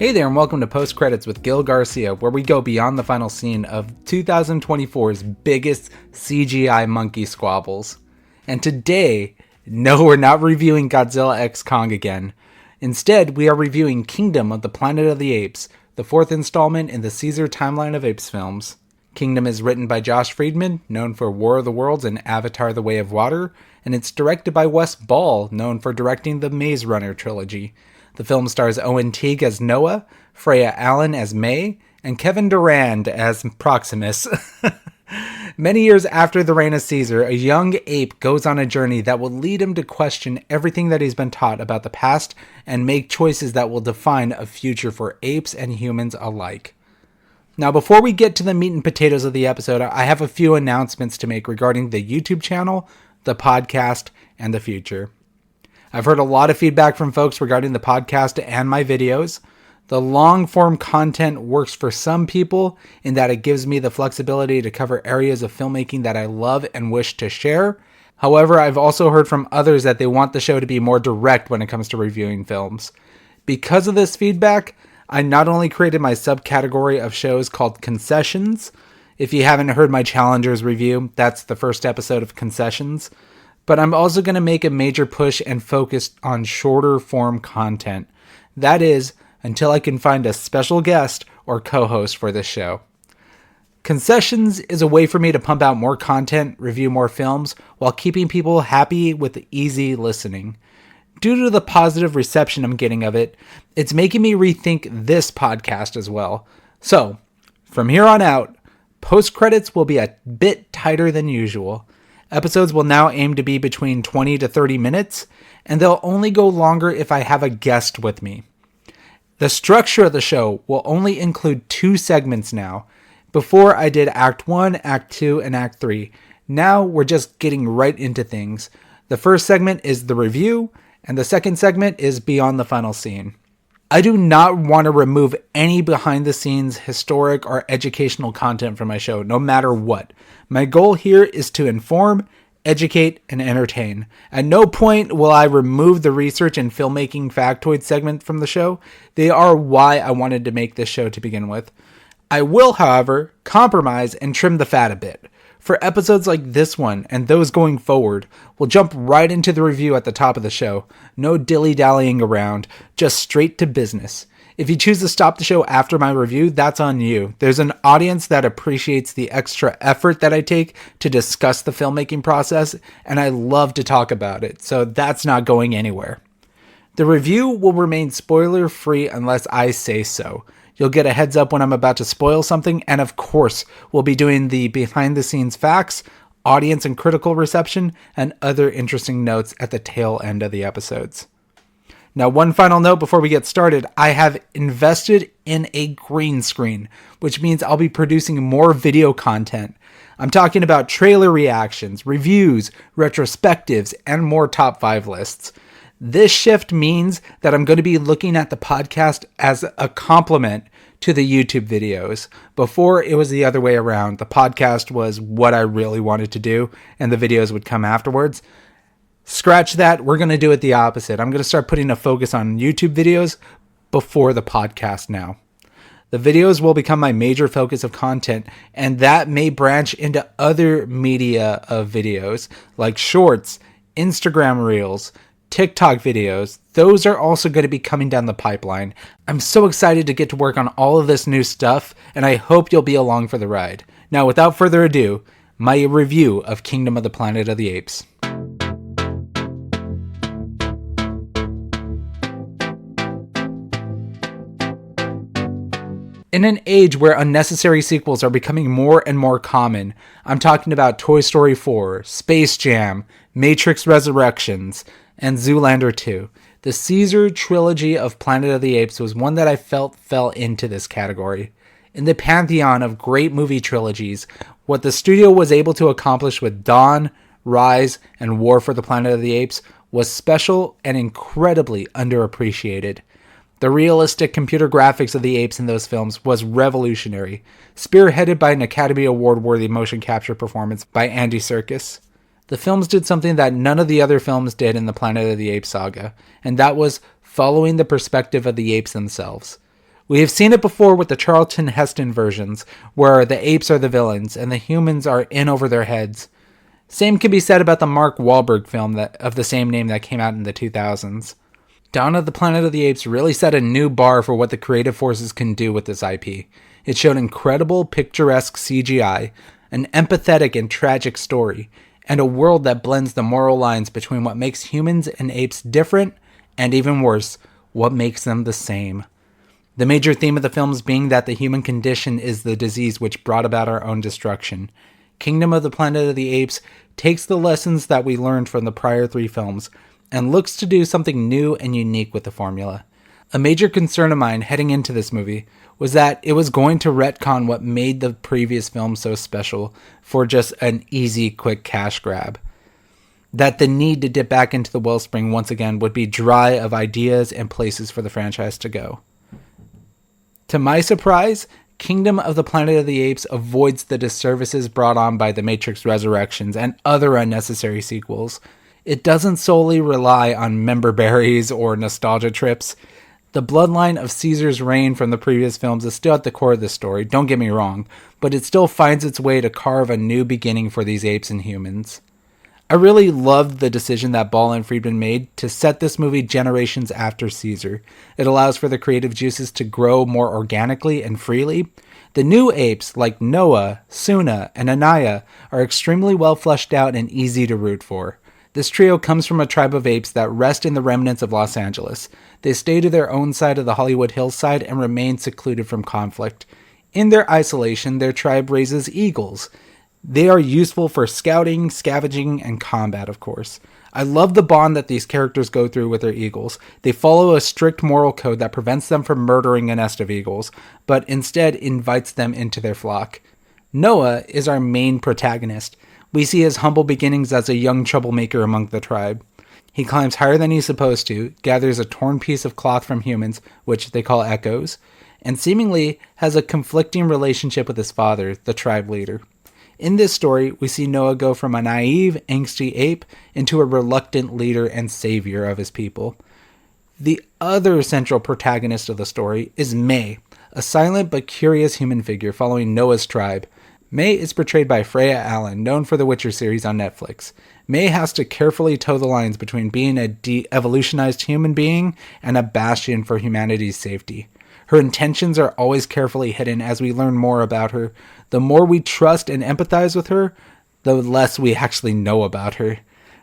Hey there and welcome to Post Credits with Gil Garcia, where we go beyond the final scene of 2024's biggest CGI monkey squabbles. And today, no, we're not reviewing Godzilla x Kong again. Instead, we are reviewing Kingdom of the Planet of the Apes, the fourth installment in the Caesar timeline of Apes films. Kingdom is written by Josh Friedman, known for War of the Worlds and Avatar: The Way of Water, and it's directed by Wes Ball, known for directing the Maze Runner trilogy. The film stars Owen Teague as Noah, Freya Allen as May, and Kevin Durand as Proximus. Many years after the reign of Caesar, a young ape goes on a journey that will lead him to question everything that he's been taught about the past and make choices that will define a future for apes and humans alike. Now, before we get to the meat and potatoes of the episode, I have a few announcements to make regarding the YouTube channel, the podcast, and the future. I've heard a lot of feedback from folks regarding the podcast and my videos. The long-form content works for some people in that it gives me the flexibility to cover areas of filmmaking that I love and wish to share. However, I've also heard from others that they want the show to be more direct when it comes to reviewing films. Because of this feedback, I not only created my subcategory of shows called Concessions. If you haven't heard my Challengers review, that's the first episode of Concessions. But I'm also going to make a major push and focus on shorter form content. That is, until I can find a special guest or co-host for this show. Concessions is a way for me to pump out more content, review more films, while keeping people happy with easy listening. Due to the positive reception I'm getting of it, it's making me rethink this podcast as well. So, from here on out, post-credits will be a bit tighter than usual. Episodes will now aim to be between 20 to 30 minutes, and they'll only go longer if I have a guest with me. The structure of the show will only include 2 segments now. Before I did Act 1, Act 2, and Act 3. Now we're just getting right into things. The first segment is the review, and the second segment is Beyond the Final Scene. I do not want to remove any behind-the-scenes, historic, or educational content from my show, no matter what. My goal here is to inform, educate, and entertain. At no point will I remove the research and filmmaking factoid segment from the show. They are why I wanted to make this show to begin with. I will, however, compromise and trim the fat a bit. For episodes like this one and those going forward, we'll jump right into the review at the top of the show. No dilly-dallying around, just straight to business. If you choose to stop the show after my review, that's on you. There's an audience that appreciates the extra effort that I take to discuss the filmmaking process, and I love to talk about it, so that's not going anywhere. The review will remain spoiler-free unless I say so. You'll get a heads up when I'm about to spoil something, and of course, we'll be doing the behind-the-scenes facts, audience and critical reception, and other interesting notes at the tail end of the episodes. Now, one final note before we get started, I have invested in a green screen, which means I'll be producing more video content. I'm talking about trailer reactions, reviews, retrospectives, and more top 5 lists. This shift means that I'm going to be looking at the podcast as a complement to the YouTube videos. Before, it was the other way around. The podcast was what I really wanted to do, and the videos would come afterwards. Scratch that, we're going to do it the opposite. I'm going to start putting a focus on YouTube videos before the podcast now. The videos will become my major focus of content, and that may branch into other media of videos, like shorts, Instagram reels, TikTok videos. Those are also going to be coming down the pipeline. I'm so excited to get to work on all of this new stuff, and I hope you'll be along for the ride. Now, without further ado, my review of Kingdom of the Planet of the Apes. In an age where unnecessary sequels are becoming more and more common, I'm talking about Toy Story 4, Space Jam, Matrix Resurrections, and Zoolander 2. The Caesar trilogy of Planet of the Apes was one that I felt fell into this category. In the pantheon of great movie trilogies, what the studio was able to accomplish with Dawn, Rise, and War for the Planet of the Apes was special and incredibly underappreciated. The realistic computer graphics of the apes in those films was revolutionary, spearheaded by an Academy Award-worthy motion capture performance by Andy Serkis. The films did something that none of the other films did in the Planet of the Apes saga, and that was following the perspective of the apes themselves. We have seen it before with the Charlton Heston versions, where the apes are the villains and the humans are in over their heads. Same can be said about the Mark Wahlberg film of the same name that came out in the 2000s. Dawn of the Planet of the Apes really set a new bar for what the creative forces can do with this IP. It showed incredible, picturesque CGI, an empathetic and tragic story, and a world that blends the moral lines between what makes humans and apes different, and even worse, what makes them the same. The major theme of the films being that the human condition is the disease which brought about our own destruction. Kingdom of the Planet of the Apes takes the lessons that we learned from the prior 3 films and looks to do something new and unique with the formula. A major concern of mine heading into this movie was that it was going to retcon what made the previous film so special for just an easy, quick cash grab. That the need to dip back into the wellspring once again would be dry of ideas and places for the franchise to go. To my surprise, Kingdom of the Planet of the Apes avoids the disservices brought on by The Matrix Resurrections and other unnecessary sequels. It doesn't solely rely on member berries or nostalgia trips. The bloodline of Caesar's reign from the previous films is still at the core of the story, don't get me wrong, but it still finds its way to carve a new beginning for these apes and humans. I really loved the decision that Ball and Friedman made to set this movie generations after Caesar. It allows for the creative juices to grow more organically and freely. The new apes, like Noah, Suna, and Anaya, are extremely well fleshed out and easy to root for. This trio comes from a tribe of apes that rest in the remnants of Los Angeles. They stay to their own side of the Hollywood hillside and remain secluded from conflict. In their isolation, their tribe raises eagles. They are useful for scouting, scavenging, and combat, of course. I love the bond that these characters go through with their eagles. They follow a strict moral code that prevents them from murdering a nest of eagles, but instead invites them into their flock. Noah is our main protagonist. We see his humble beginnings as a young troublemaker among the tribe. He climbs higher than he's supposed to, gathers a torn piece of cloth from humans, which they call echoes, and seemingly has a conflicting relationship with his father, the tribe leader. In this story, we see Noah go from a naive, angsty ape into a reluctant leader and savior of his people. The other central protagonist of the story is May, a silent but curious human figure following Noah's tribe. May is portrayed by Freya Allen, known for the Witcher series on Netflix. May has to carefully toe the lines between being a de-evolutionized human being and a bastion for humanity's safety. Her intentions are always carefully hidden as we learn more about her. The more we trust and empathize with her, the less we actually know about her.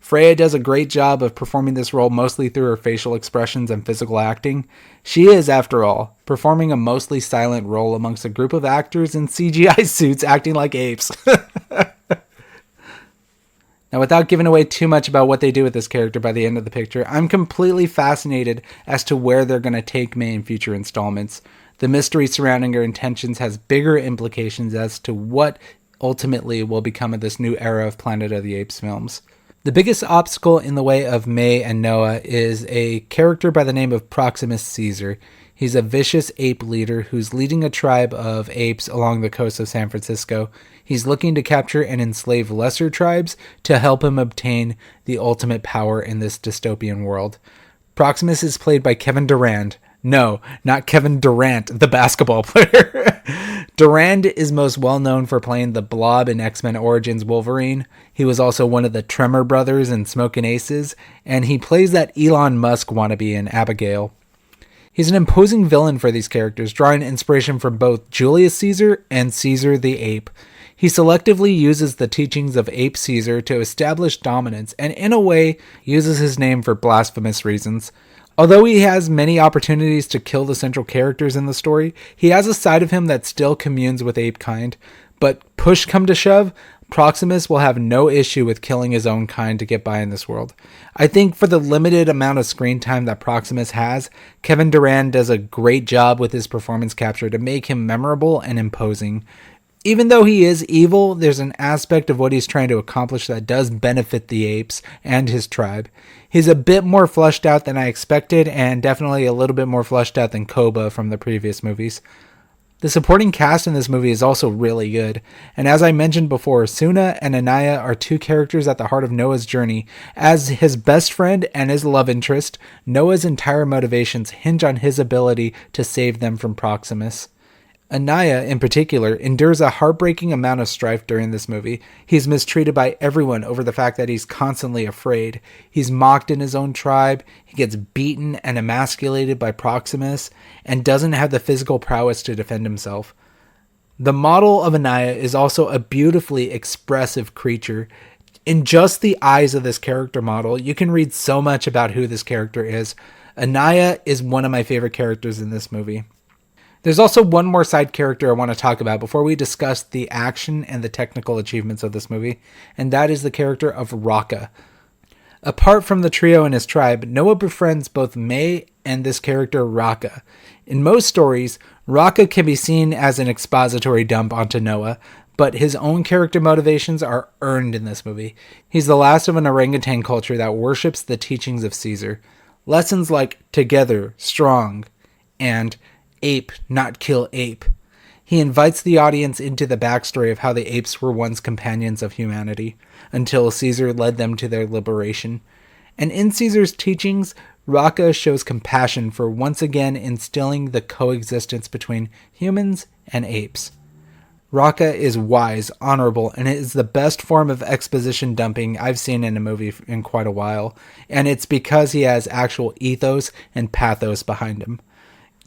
Freya does a great job of performing this role mostly through her facial expressions and physical acting. She is, after all, performing a mostly silent role amongst a group of actors in CGI suits acting like apes. Now, without giving away too much about what they do with this character by the end of the picture, I'm completely fascinated as to where they're going to take May in future installments. The mystery surrounding her intentions has bigger implications as to what ultimately will become of this new era of Planet of the Apes films. The biggest obstacle in the way of May and Noah is a character by the name of Proximus Caesar. He's a vicious ape leader who's leading a tribe of apes along the coast of San Francisco. He's looking to capture and enslave lesser tribes to help him obtain the ultimate power in this dystopian world. Proximus is played by Kevin Durand. No, not Kevin Durant, the basketball player. Durand is most well known for playing the Blob in X-Men Origins Wolverine. He was also one of the Tremor brothers in Smokin' Aces, and he plays that Elon Musk wannabe in Abigail. He's an imposing villain for these characters, drawing inspiration from both Julius Caesar and Caesar the Ape. He selectively uses the teachings of Ape Caesar to establish dominance, and in a way, uses his name for blasphemous reasons. Although he has many opportunities to kill the central characters in the story, he has a side of him that still communes with ape kind. But push come to shove, Proximus will have no issue with killing his own kind to get by in this world. I think for the limited amount of screen time that Proximus has, Kevin Durand does a great job with his performance capture to make him memorable and imposing. Even though he is evil, there's an aspect of what he's trying to accomplish that does benefit the apes and his tribe. He's a bit more fleshed out than I expected, and definitely a little bit more fleshed out than Koba from the previous movies. The supporting cast in this movie is also really good, and as I mentioned before, Suna and Anaya are two characters at the heart of Noah's journey. As his best friend and his love interest, Noah's entire motivations hinge on his ability to save them from Proximus. Anaya, in particular, endures a heartbreaking amount of strife during this movie. He's mistreated by everyone over the fact that he's constantly afraid. He's mocked in his own tribe, he gets beaten and emasculated by Proximus, and doesn't have the physical prowess to defend himself. The model of Anaya is also a beautifully expressive creature. In just the eyes of this character model, you can read so much about who this character is. Anaya is one of my favorite characters in this movie. There's also one more side character I want to talk about before we discuss the action and the technical achievements of this movie, and that is the character of Raka. Apart from the trio and his tribe, Noah befriends both May and this character Raka. In most stories, Raka can be seen as an expository dump onto Noah, but his own character motivations are earned in this movie. He's the last of an orangutan culture that worships the teachings of Caesar. Lessons like together, strong, and ape, not kill ape. He invites the audience into the backstory of how the apes were once companions of humanity, until Caesar led them to their liberation. And in Caesar's teachings, Raka shows compassion for once again instilling the coexistence between humans and apes. Raka is wise, honorable, and it is the best form of exposition dumping I've seen in a movie in quite a while, and it's because he has actual ethos and pathos behind him.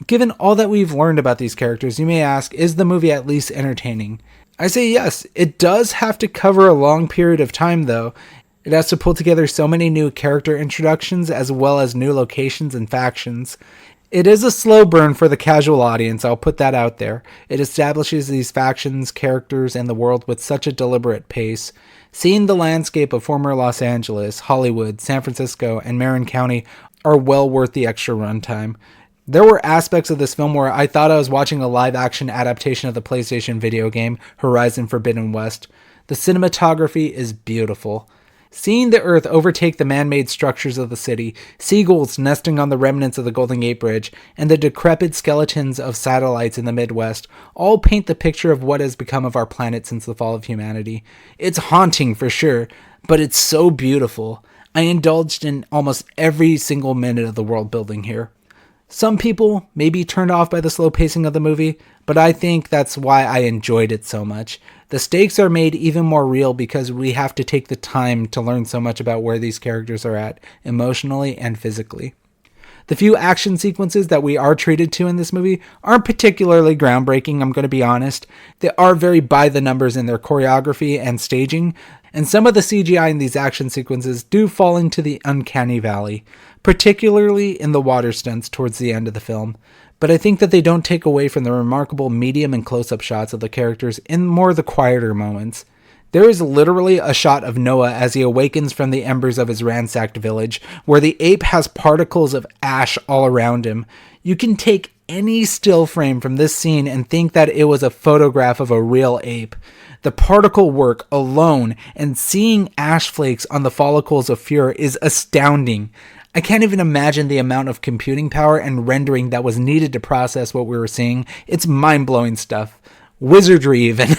Given all that we've learned about these characters, you may ask, is the movie at least entertaining? I say yes. It does have to cover a long period of time, though. It has to pull together so many new character introductions as well as new locations and factions. It is a slow burn for the casual audience, I'll put that out there. It establishes these factions, characters, and the world with such a deliberate pace. Seeing the landscape of former Los Angeles, Hollywood, San Francisco, and Marin County are well worth the extra runtime. There were aspects of this film where I thought I was watching a live-action adaptation of the PlayStation video game Horizon Forbidden West. The cinematography is beautiful. Seeing the Earth overtake the man-made structures of the city, seagulls nesting on the remnants of the Golden Gate Bridge, and the decrepit skeletons of satellites in the Midwest all paint the picture of what has become of our planet since the fall of humanity. It's haunting for sure, but it's so beautiful. I indulged in almost every single minute of the world building here. Some people may be turned off by the slow pacing of the movie, but I think that's why I enjoyed it so much. The stakes are made even more real because we have to take the time to learn so much about where these characters are at, emotionally and physically. The few action sequences that we are treated to in this movie aren't particularly groundbreaking, I'm going to be honest. They are very by the numbers in their choreography and staging, and some of the CGI in these action sequences do fall into the uncanny valley, particularly in the water stunts towards the end of the film. But I think that they don't take away from the remarkable medium and close-up shots of the characters in more the quieter moments. There is literally a shot of Noah as he awakens from the embers of his ransacked village, where the ape has particles of ash all around him. You can take any still frame from this scene and think that it was a photograph of a real ape. The particle work alone and seeing ash flakes on the follicles of fur is astounding. I can't even imagine the amount of computing power and rendering that was needed to process what we were seeing. It's mind-blowing stuff. Wizardry even.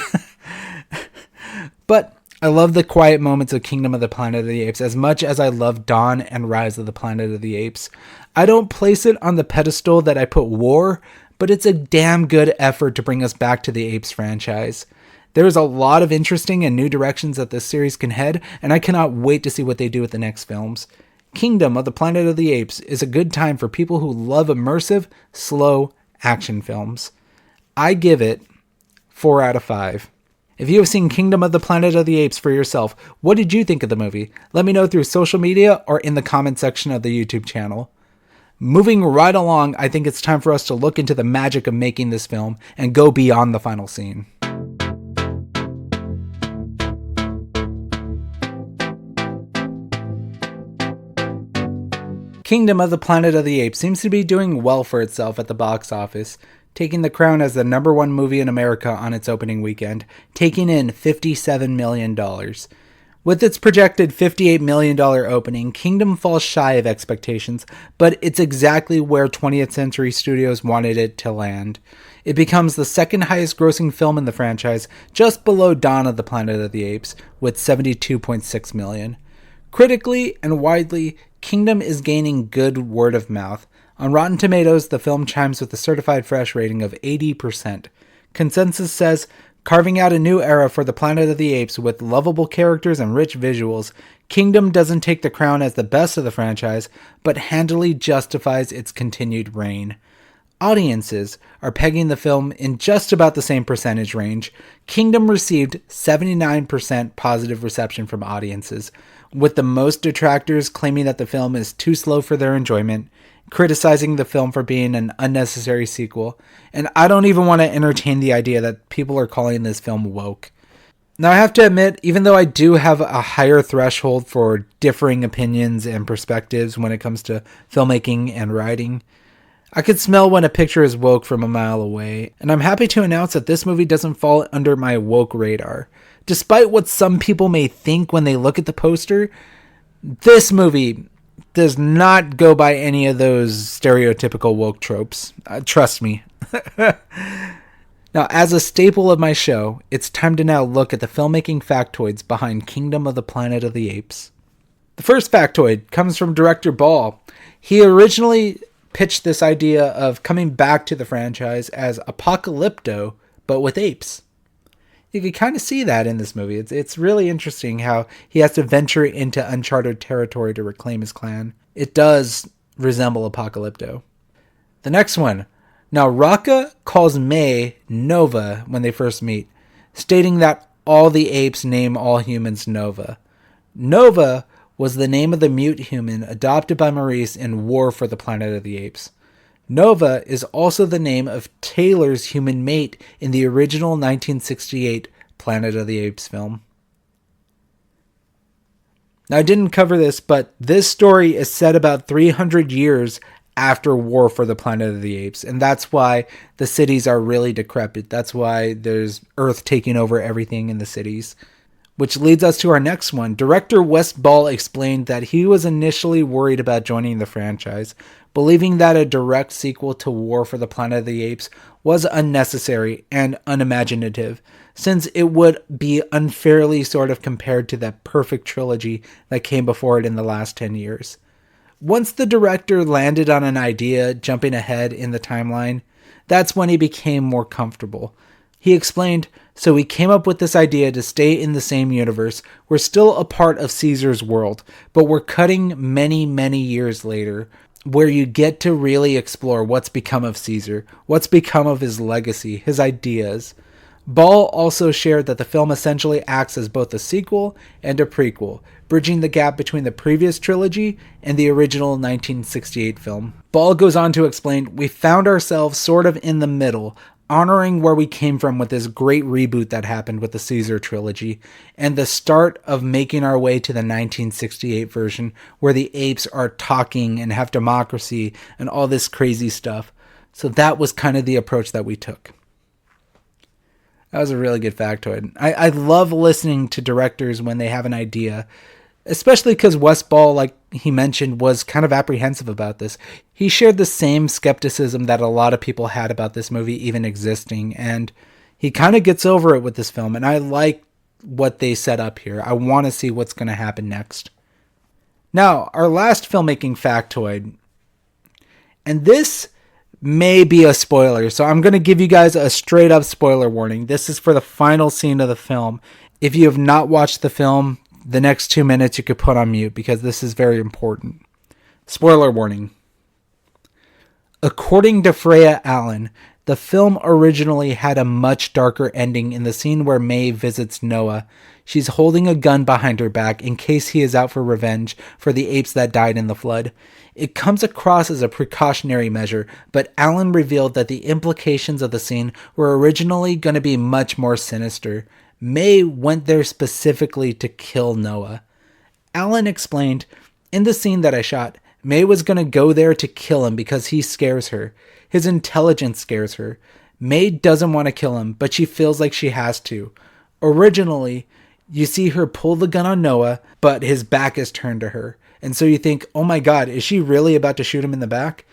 But I love the quiet moments of Kingdom of the Planet of the Apes as much as I love Dawn and Rise of the Planet of the Apes. I don't place it on the pedestal that I put War, but it's a damn good effort to bring us back to the Apes franchise. There is a lot of interesting and new directions that this series can head, and I cannot wait to see what they do with the next films. Kingdom of the Planet of the Apes is a good time for people who love immersive, slow action films. I give it 4 out of 5. If you have seen Kingdom of the Planet of the Apes for yourself, what did you think of the movie? Let me know through social media or in the comment section of the YouTube channel. Moving right along, I think it's time for us to look into the magic of making this film and go beyond the final scene. Kingdom of the Planet of the Apes seems to be doing well for itself at the box office, taking the crown as the #1 movie in America on its opening weekend, taking in $57 million. With its projected $58 million opening, Kingdom falls shy of expectations, but it's exactly where 20th Century Studios wanted it to land. It becomes the second highest grossing film in the franchise, just below Dawn of the Planet of the Apes, with $72.6 million. Critically and widely, Kingdom is gaining good word of mouth. On Rotten Tomatoes, the film chimes with a certified fresh rating of 80%. Consensus says, carving out a new era for the Planet of the Apes with lovable characters and rich visuals, Kingdom doesn't take the crown as the best of the franchise, but handily justifies its continued reign. Audiences are pegging the film in just about the same percentage range. Kingdom received 79% positive reception from audiences, with the most detractors claiming that the film is too slow for their enjoyment, criticizing the film for being an unnecessary sequel, and I don't even want to entertain the idea that people are calling this film woke. Now, I have to admit, even though I do have a higher threshold for differing opinions and perspectives when it comes to filmmaking and writing, I could smell when a picture is woke from a mile away, and I'm happy to announce that this movie doesn't fall under my woke radar. Despite what some people may think when they look at the poster, this movie does not go by any of those stereotypical woke tropes. Trust me. Now, as a staple of my show, it's time to now look at the filmmaking factoids behind Kingdom of the Planet of the Apes. The first factoid comes from director Ball. He originally pitched this idea of coming back to the franchise as Apocalypto, but with apes. You can kind of see that in this movie. It's really interesting how he has to venture into uncharted territory to reclaim his clan. It does resemble Apocalypto. The next one. Now, Raka calls May Nova when they first meet, stating that all the apes name all humans Nova. Nova was the name of the mute human adopted by Maurice in War for the Planet of the Apes. Nova is also the name of Taylor's human mate in the original 1968 Planet of the Apes film. Now, I didn't cover this, but this story is set about 300 years after War for the Planet of the Apes, and that's why the cities are really decrepit. That's why there's Earth taking over everything in the cities. Which leads us to our next one. Director Wes Ball explained that he was initially worried about joining the franchise, believing that a direct sequel to War for the Planet of the Apes was unnecessary and unimaginative, since it would be unfairly sort of compared to that perfect trilogy that came before it in the last 10 years. Once the director landed on an idea jumping ahead in the timeline, that's when he became more comfortable. He explained, so we came up with this idea to stay in the same universe. We're still a part of Caesar's world, but we're cutting many, many years later, where you get to really explore what's become of Caesar, what's become of his legacy, his ideas. Ball also shared that the film essentially acts as both a sequel and a prequel, bridging the gap between the previous trilogy and the original 1968 film. Ball goes on to explain, we found ourselves sort of in the middle, honoring where we came from with this great reboot that happened with the Caesar trilogy, and the start of making our way to the 1968 version, where the apes are talking and have democracy and all this crazy stuff. So that was kind of the approach that we took. That was a really good factoid. I love listening to directors when they have an idea, especially because Wes Ball, like he mentioned, was kind of apprehensive about this. He shared the same skepticism that a lot of people had about this movie even existing, and he kind of gets over it with this film, and I like what they set up here. I want to see what's going to happen next. Now, our last filmmaking factoid, and this may be a spoiler, so I'm going to give you guys a straight up spoiler warning. This is for the final scene of the film. If you have not watched the film, the next 2 minutes you could put on mute because this is very important. Spoiler warning. According to Freya Allen, the film originally had a much darker ending in the scene where May visits Noah. She's holding a gun behind her back in case he is out for revenge for the apes that died in the flood. It comes across as a precautionary measure, but Allen revealed that the implications of the scene were originally going to be much more sinister. May went there specifically to kill Noah. Allen explained, in the scene that I shot, May was going to go there to kill him because he scares her. His intelligence scares her. May doesn't want to kill him, but she feels like she has to. Originally, You see her pull the gun on Noah, but his back is turned to her. And so you think, oh my God, is she really about to shoot him in the back?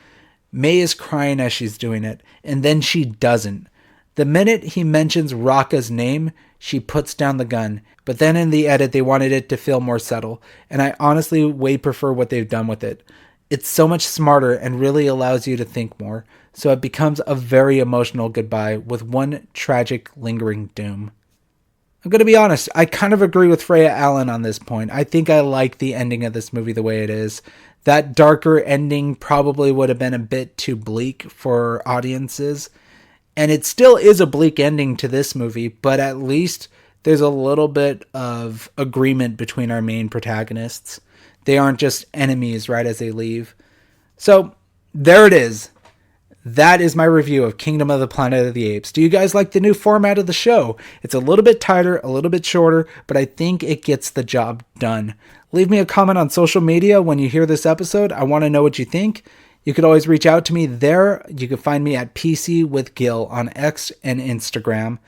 May is crying as she's doing it, and then she doesn't. The minute he mentions Raka's name, she puts down the gun. But then in the edit, they wanted it to feel more subtle, and I honestly way prefer what they've done with it. It's so much smarter and really allows you to think more, so it becomes a very emotional goodbye with one tragic, lingering doom. I'm going to be honest, I kind of agree with Freya Allen on this point. I think I like the ending of this movie the way it is. That darker ending probably would have been a bit too bleak for audiences. And it still is a bleak ending to this movie, but at least there's a little bit of agreement between our main protagonists. They aren't just enemies right as they leave. So, there it is. That is my review of Kingdom of the Planet of the Apes. Do you guys like the new format of the show? It's a little bit tighter, a little bit shorter, but I think it gets the job done. Leave me a comment on social media when you hear this episode. I want to know what you think. You could always reach out to me there. You can find me at PCwithGIL on X and Instagram.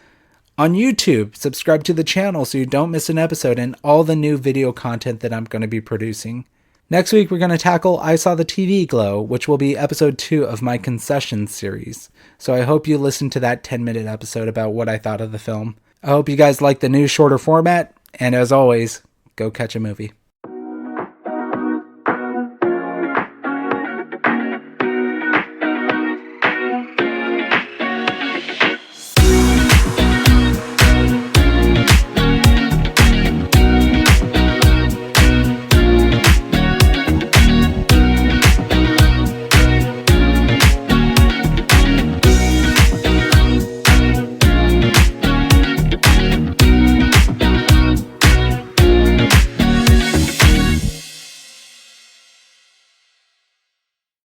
On YouTube, subscribe to the channel so you don't miss an episode and all the new video content that I'm going to be producing. Next week, we're going to tackle I Saw the TV Glow, which will be episode 2 of my Concessions series. So I hope you listen to that 10-minute episode about what I thought of the film. I hope you guys like the new shorter format, and as always, go catch a movie.